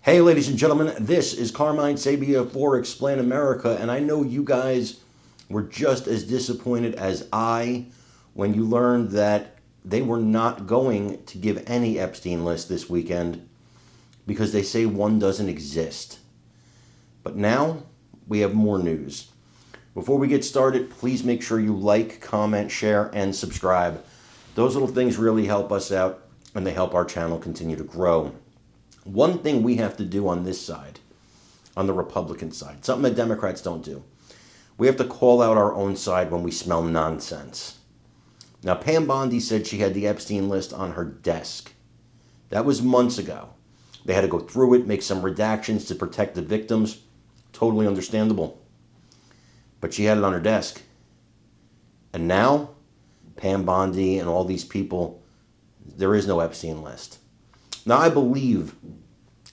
Hey, ladies and gentlemen, this is Carmine Sabia for Explain America, and I know you guys were just as disappointed as I when you learned that they were not going to give any Epstein list this weekend because they say one doesn't exist. But now we have more news. Before we get started, please make sure you like, comment, share, and subscribe. Those little things really help us out, and they help our channel continue to grow. One thing we have to do on this side, on the Republican side, something that Democrats don't do, we have to call out our own side when we smell nonsense. Now, Pam Bondi said she had the Epstein list on her desk. That was months ago. They had to go through it, make some redactions to protect the victims. Totally understandable. But she had it on her desk. And now, Pam Bondi and all these people, there is no Epstein list. Now, I believe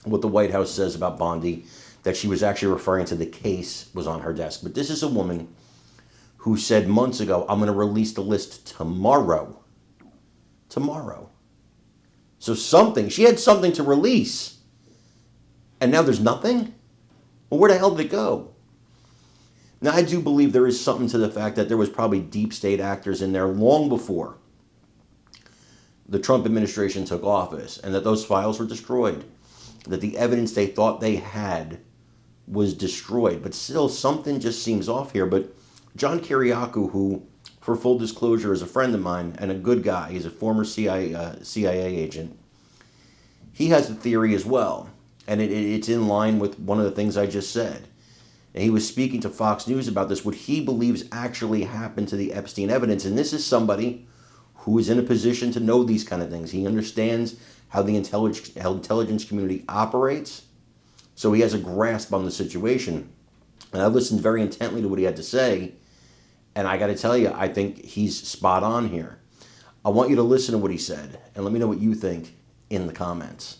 what the White House says about Bondi, that she was actually referring to the case was on her desk. But this is a woman who said months ago, I'm going to release the list tomorrow. Tomorrow. So she had something to release. And now there's nothing? Well, where the hell did it go? Now, I do believe there is something to the fact that there was probably deep state actors in there long before the Trump administration took office, and that those files were destroyed, that the evidence they thought they had was destroyed. But still, something just seems off here. But John Kiriakou, who, for full disclosure, is a friend of mine and a good guy, he's a former CIA agent, he has a theory as well, and it's in line with one of the things I just said. And he was speaking to Fox News about this, what he believes actually happened to the Epstein evidence. And this is somebody who is in a position to know these kind of things. He understands how the intelligence community operates, so he has a grasp on the situation. And I listened very intently to what he had to say, and I got to tell you, I think he's spot on here. I want you to listen to what he said, and let me know what you think in the comments.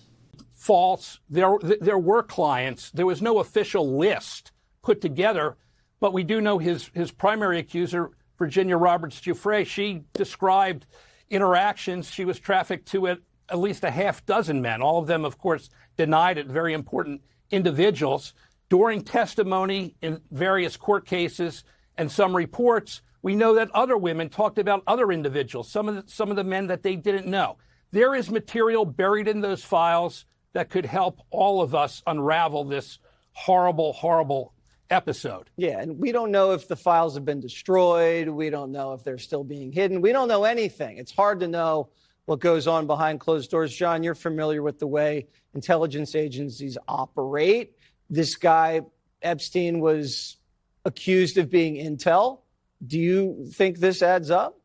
False. There were clients. There was no official list put together, but we do know his primary accuser, Virginia Roberts Giuffre, she described interactions. She was trafficked to at least a half dozen men. All of them, of course, denied it, very important individuals. During testimony in various court cases and some reports, we know that other women talked about other individuals, some of the men that they didn't know. There is material buried in those files that could help all of us unravel this horrible, horrible episode. Yeah, and we don't know if the files have been destroyed. We don't know if they're still being hidden. We don't know anything. It's hard to know what goes on behind closed doors. John, you're familiar with the way intelligence agencies operate. This guy, Epstein, was accused of being intel. Do you think this adds up?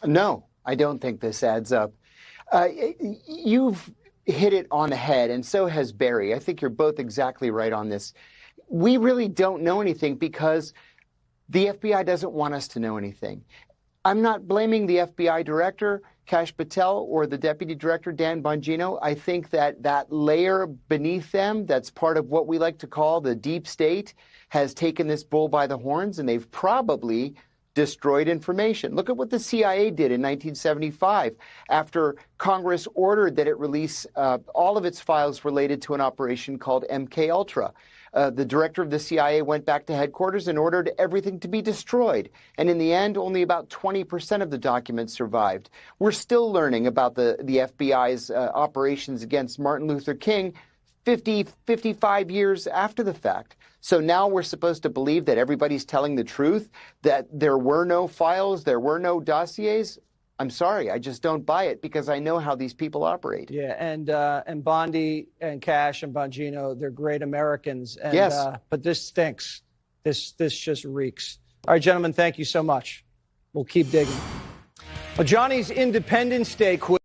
No, I don't think this adds up. You've hit it on the head, and so has Barry. I think you're both exactly right on this. We really don't know anything because the FBI doesn't want us to know anything. I'm not blaming the FBI director, Kash Patel, or the deputy director, Dan Bongino. I think that layer beneath them, that's part of what we like to call the deep state, has taken this bull by the horns, and they've probably destroyed information. Look at what the CIA did in 1975 after Congress ordered that it release all of its files related to an operation called MK Ultra. The director of the CIA went back to headquarters and ordered everything to be destroyed. And in the end, only about 20% of the documents survived. We're still learning about the FBI's operations against Martin Luther King 55 years after the fact. So now we're supposed to believe that everybody's telling the truth, that there were no files, there were no dossiers. I'm sorry, I just don't buy it because I know how these people operate. Yeah, and Bondi and Kash and Bongino, they're great Americans. And, yes. But this stinks. This just reeks. All right, gentlemen, thank you so much. We'll keep digging. Well, Johnny's Independence Day quiz.